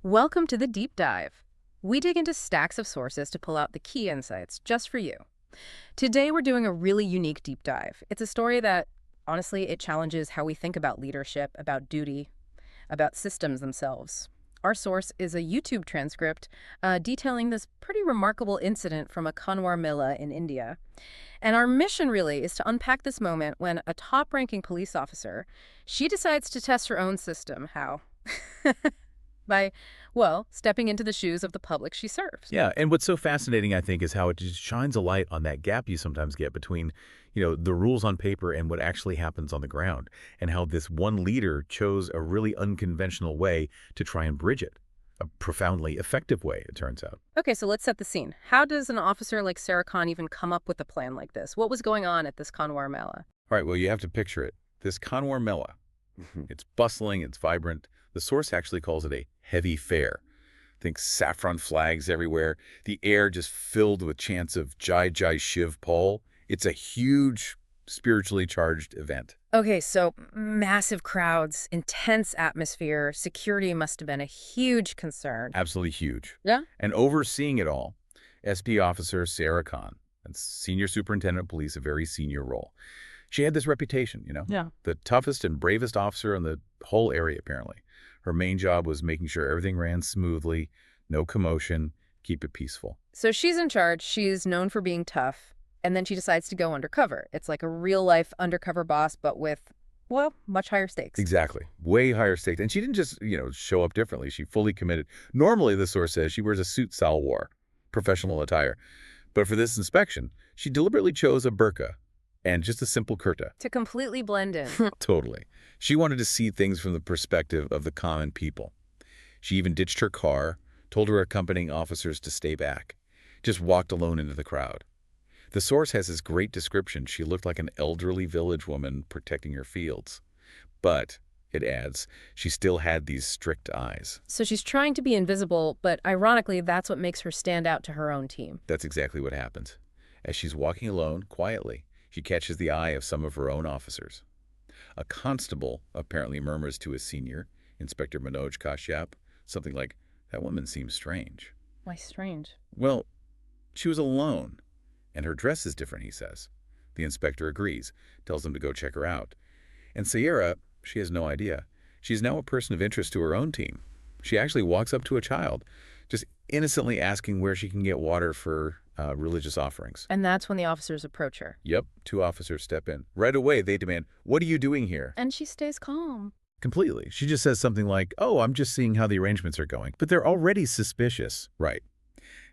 Welcome to the deep dive. We dig into stacks of sources to pull out the key insights just for you. Today, we're doing a really unique deep dive. It's a story that, honestly, it challenges how we think about leadership, about duty, about systems themselves. Our source is a YouTube transcript detailing this pretty remarkable incident from a Kanwar Mela in India. And our mission really is to unpack this moment when a top-ranking police officer, she decides to test her own system. How? By, well, stepping into the shoes of the public she serves. Yeah, and what's so fascinating, I think, is how it just shines a light on that gap you sometimes get between, the rules on paper and what actually happens on the ground, and how this one leader chose a really unconventional way to try and bridge it. A profoundly effective way, it turns out. Okay, so let's set the scene. How does an officer like Sarah Khan even come up with a plan like this? What was going on at this Kanwar Mela? All right, well, you have to picture it. This Kanwar Mela, it's bustling, it's vibrant. The source actually calls it a heavy fair. Think saffron flags everywhere. The air just filled with chants of Jai Jai Shiv Paul. It's a huge, spiritually charged event. Okay, so massive crowds, intense atmosphere, security must have been a huge concern. Absolutely huge. Yeah? And overseeing it all, SP officer Sarah Khan, and senior superintendent of police, a very senior role. She had this reputation, Yeah. the toughest and bravest officer in the whole area, apparently. Her main job was making sure everything ran smoothly, no commotion, keep it peaceful. So she's in charge, she's known for being tough, and then she decides to go undercover. It's like a real-life undercover boss, but with, well, much higher stakes. Exactly. Way higher stakes. And she didn't just, show up differently. She fully committed. Normally, the source says she wears a suit salwar, professional attire. But for this inspection, she deliberately chose a burqa and just a simple kurta. To completely blend in. Totally. She wanted to see things from the perspective of the common people. She even ditched her car, told her accompanying officers to stay back, just walked alone into the crowd. The source has this great description. She looked like an elderly village woman protecting her fields. But, it adds, she still had these strict eyes. So she's trying to be invisible, but ironically, that's what makes her stand out to her own team. That's exactly what happens. As she's walking alone, quietly, she catches the eye of some of her own officers. A constable apparently murmurs to his senior, Inspector Manoj Kashyap, something like, "That woman seems strange." Why strange? Well, she was alone, and her dress is different, he says. The inspector agrees, tells him to go check her out. And Sierra, she has no idea. She's now a person of interest to her own team. She actually walks up to a child, just innocently asking where she can get water for religious offerings. And that's when the officers approach her. Yep, 2 officers step in. Right away, they demand, "What are you doing here?" And she stays calm. Completely. She just says something like, "Oh, I'm just seeing how the arrangements are going." But they're already suspicious. Right.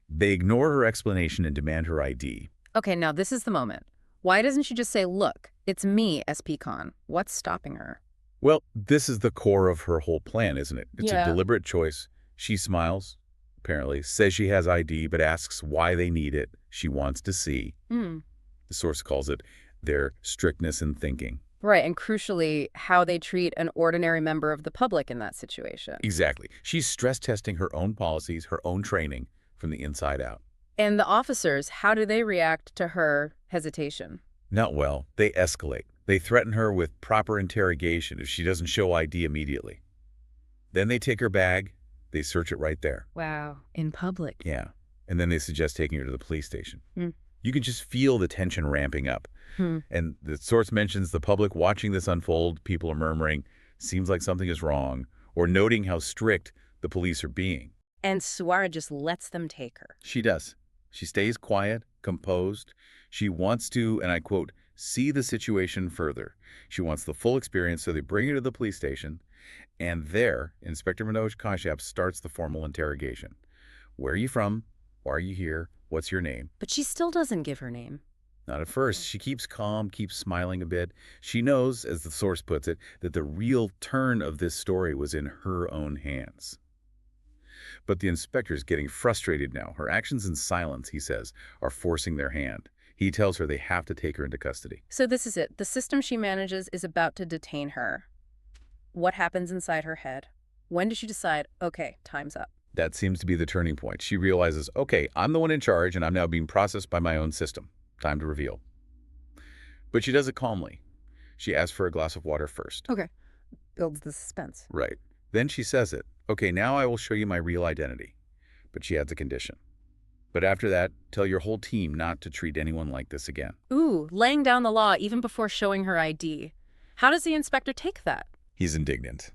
They ignore her explanation and demand her ID. Okay, now this is the moment. Why doesn't she just say, "Look, it's me, SP Khan"? What's stopping her? Well, this is the core of her whole plan, isn't it? It's Yeah. a deliberate choice. She smiles, apparently, says she has ID, but asks why they need it. She wants to see. Hmm. The source calls it their strictness in thinking. Right, and crucially, how they treat an ordinary member of the public in that situation. Exactly. She's stress testing her own policies, her own training from the inside out. And the officers, how do they react to her hesitation? Not well. They escalate. They threaten her with proper interrogation if she doesn't show ID immediately. Then they take her bag. They search it right there. Wow, in public. Yeah. And then they suggest taking her to the police station. Hmm. You can just feel the tension ramping up. Hmm. And the source mentions the public watching this unfold. People are murmuring, "Seems like something is wrong," or noting how strict the police are being. And Suara just lets them take her. She does. She stays quiet, composed. She wants to, and I quote, "see the situation further." She wants the full experience, so they bring her to the police station. And there, Inspector Manoj Kashyap starts the formal interrogation. "Where are you from? Why are you here? What's your name?" But she still doesn't give her name. Not at first. She keeps calm, keeps smiling a bit. She knows, as the source puts it, that the real turn of this story was in her own hands. But the inspector's getting frustrated now. Her actions and silence, he says, are forcing their hand. He tells her they have to take her into custody. So this is it. The system she manages is about to detain her. What happens inside her head? When does she decide, okay, time's up? That seems to be the turning point. She realizes, okay, I'm the one in charge and I'm now being processed by my own system. Time to reveal. But she does it calmly. She asks for a glass of water first. Okay. Builds the suspense. Right. Then she says it. Okay, now I will show you my real identity. But she adds a condition. But after that, tell your whole team not to treat anyone like this again. Ooh, laying down the law even before showing her ID. How does the inspector take that? He's indignant.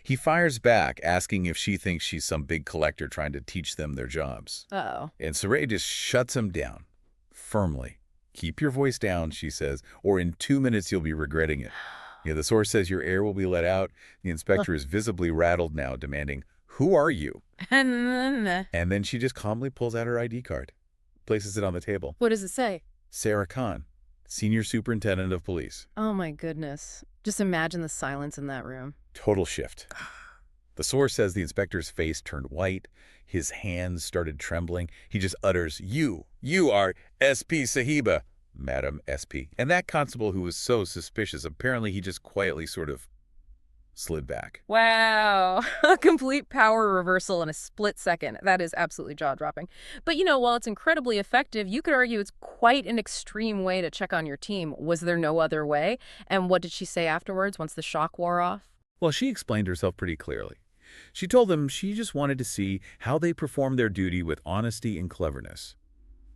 He fires back, asking if she thinks she's some big collector trying to teach them their jobs. Uh-oh. And Saray just shuts him down, firmly. Keep your voice down, she says, or in 2 minutes you'll be regretting it. The source says your air will be let out. The inspector is visibly rattled now, demanding, "Who are you?" And then she just calmly pulls out her ID card, places it on the table. What does it say? Sarah Khan, Senior Superintendent of Police. Oh my goodness. Just imagine the silence in that room. Total shift. The source says the inspector's face turned white. His hands started trembling. He just utters, you are SP Sahiba, Madam SP. And that constable who was so suspicious, apparently he just quietly sort of slid back. Wow. A complete power reversal in a split second. That is absolutely jaw-dropping. But, while it's incredibly effective, you could argue it's quite an extreme way to check on your team. Was there no other way? And what did she say afterwards once the shock wore off? Well, she explained herself pretty clearly. She told them she just wanted to see how they performed their duty with honesty and cleverness.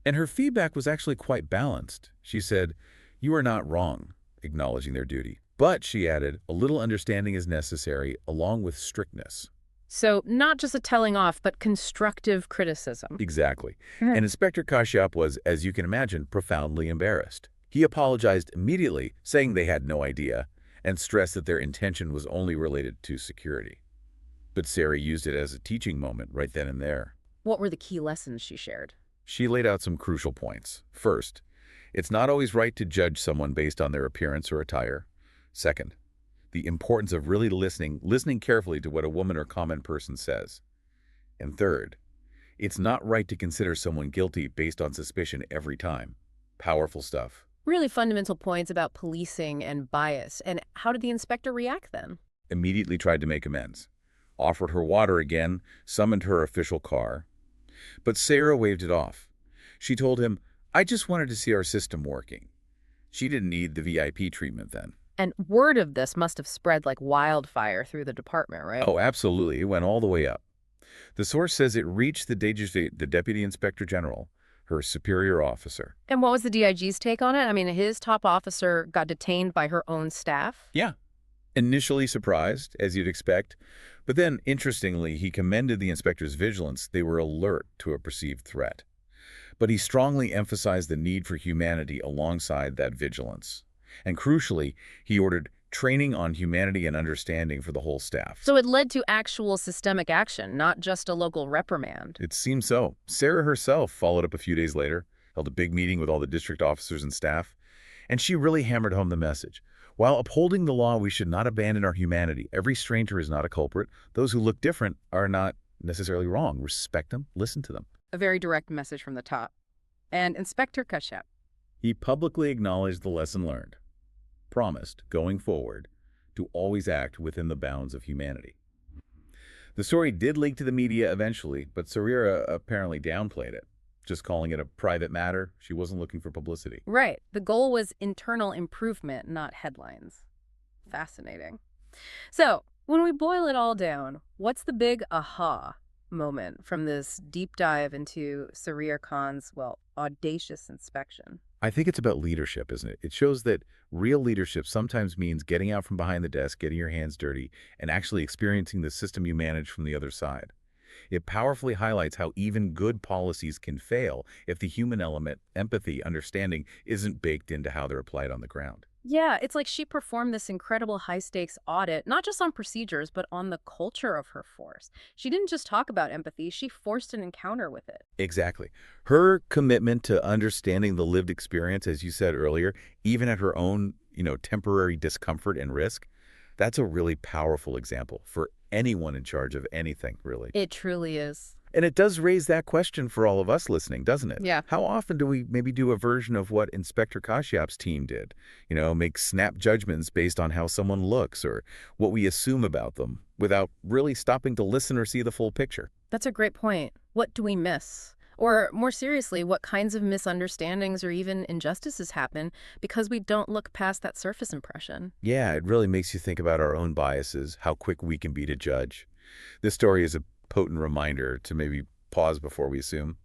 And her feedback was actually quite balanced. She said, "You are not wrong," acknowledging their duty. But, she added, a little understanding is necessary, along with strictness. So not just a telling off, but constructive criticism. Exactly. And Inspector Kashyap was, as you can imagine, profoundly embarrassed. He apologized immediately, saying they had no idea, and stressed that their intention was only related to security. But Sarah used it as a teaching moment right then and there. What were the key lessons she shared? She laid out some crucial points. First, it's not always right to judge someone based on their appearance or attire. Second, the importance of really listening carefully to what a woman or common person says. And third, it's not right to consider someone guilty based on suspicion every time. Powerful stuff. Really fundamental points about policing and bias. And how did the inspector react then? Immediately tried to make amends. Offered her water again, summoned her official car. But Sarah waved it off. She told him, "I just wanted to see our system working." She didn't need the VIP treatment then. And word of this must have spread like wildfire through the department, right? Oh, absolutely. It went all the way up. The source says it reached the Deputy Inspector General, her superior officer. And what was the DIG's take on it? I mean, his top officer got detained by her own staff? Yeah. Initially surprised, as you'd expect. But then, interestingly, he commended the inspector's vigilance. They were alert to a perceived threat. But he strongly emphasized the need for humanity alongside that vigilance. And crucially, he ordered training on humanity and understanding for the whole staff. So it led to actual systemic action, not just a local reprimand. It seems so. Sarah herself followed up a few days later, held a big meeting with all the district officers and staff, and she really hammered home the message. While upholding the law, we should not abandon our humanity. Every stranger is not a culprit. Those who look different are not necessarily wrong. Respect them, listen to them. A very direct message from the top. And Inspector Kashyap. He publicly acknowledged the lesson learned, promised, going forward, to always act within the bounds of humanity. The story did leak to the media eventually, but Sarira apparently downplayed it, just calling it a private matter. She wasn't looking for publicity. Right. The goal was internal improvement, not headlines. Fascinating. So, when we boil it all down, what's the big aha moment from this deep dive into Sarir Khan's, audacious inspection? I think it's about leadership, isn't it? It shows that real leadership sometimes means getting out from behind the desk, getting your hands dirty, and actually experiencing the system you manage from the other side. It powerfully highlights how even good policies can fail if the human element, empathy, understanding, isn't baked into how they're applied on the ground. Yeah, it's like she performed this incredible high-stakes audit, not just on procedures, but on the culture of her force. She didn't just talk about empathy, she forced an encounter with it. Exactly. Her commitment to understanding the lived experience, as you said earlier, even at her own, temporary discomfort and risk, that's a really powerful example for anyone in charge of anything, really. It truly is. And it does raise that question for all of us listening, doesn't it? Yeah. How often do we maybe do a version of what Inspector Kashyap's team did? Make snap judgments based on how someone looks or what we assume about them without really stopping to listen or see the full picture. That's a great point. What do we miss? Or more seriously, what kinds of misunderstandings or even injustices happen because we don't look past that surface impression? Yeah, it really makes you think about our own biases, how quick we can be to judge. This story is a potent reminder to maybe pause before we assume.